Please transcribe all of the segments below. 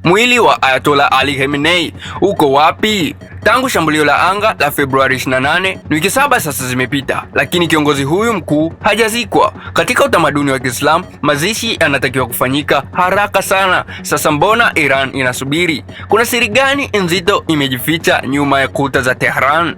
Mwili wa Ayatollah Ali Khamenei uko wapi? Tangu shambulio la anga la Februari 28, wiki 7 sasa zimepita, lakini kiongozi huyu mkuu hajazikwa. Katika utamaduni wa Kiislamu, mazishi yanatakiwa kufanyika haraka sana. Sasa mbona Iran inasubiri? Kuna siri gani nzito imejificha nyuma ya kuta za Tehran?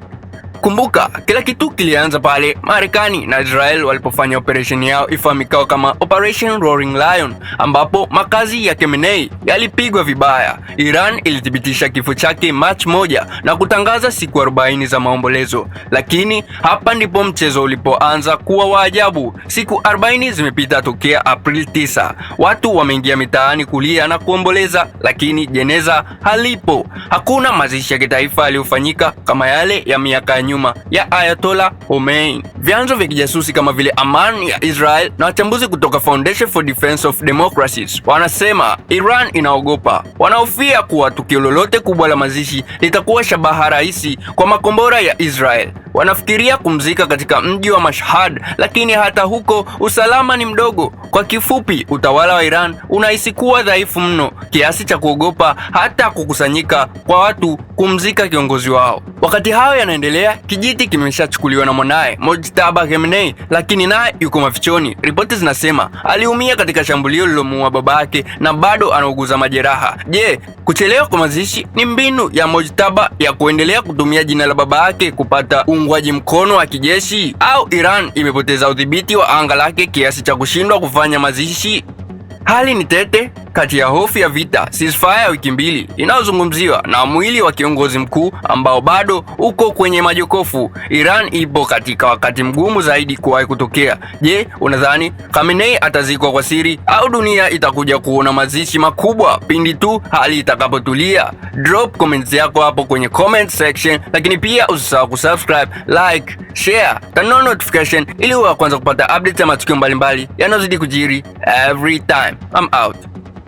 Kumbuka, kila kitu kilianza pale Marekani na Israel walipofanya operation yao ifahamikao kama Operation Roaring Lion, ambapo makazi ya Khamenei yalipigwa vibaya. Iran ilithibitisha kifo chake Machi 1 na kutangaza siku 40 za maombolezo. Lakini hapa ndipo mchezo ulipoanza kuwa wa ajabu. Siku 40 zimepita tokea Aprili 9. Watu wameingia mitaani kulia na kuomboleza, lakini jeneza halipo. Hakuna mazishi ya kitaifa yaliyofanyika kama yale ya miaka nyuma ya Ayatollah Khomeini. Vyanzo vya kijasusi kama vile Aman ya Israel na wachambuzi kutoka Foundation for Defense of Democracies wanasema Iran inaogopa. Wanahofia kuwa tukio lolote kubwa la mazishi litakuwa shabaha rahisi kwa makombora ya Israel. Wanafikiria kumzika katika mji wa Mashhad, lakini hata huko usalama ni mdogo. Kwa kifupi, utawala wa Iran unahisi kuwa dhaifu mno kiasi cha kuogopa hata kukusanyika kwa watu kumzika kiongozi wao. Wakati hayo yanaendelea, kijiti kimeshachukuliwa na mwanae Mojtaba Khamenei, lakini naye yuko mafichoni. Ripoti zinasema aliumia katika shambulio lilomuua babake na bado anauguza majeraha. Je, kuchelewa kwa mazishi ni mbinu ya Mojtaba ya kuendelea kutumia jina la baba yake kupata uungwaji mkono wa kijeshi, au Iran imepoteza udhibiti wa anga lake kiasi cha kushindwa kufanya mazishi? Hali ni tete kati ya hofu ya vita, ceasefire ya wiki 2 inayozungumziwa na mwili wa kiongozi mkuu ambao bado uko kwenye majokofu. Iran ipo katika wakati mgumu zaidi kuwahi kutokea. Je, unadhani Khamenei atazikwa kwa siri au dunia itakuja kuona mazishi makubwa pindi tu hali itakapotulia? Drop comments yako hapo kwenye comment section, lakini pia usisahau kusubscribe, like, share, turn on notification ili uwe wa kwanza kupata updates ya matukio mbalimbali yanayozidi kujiri every time. I'm out.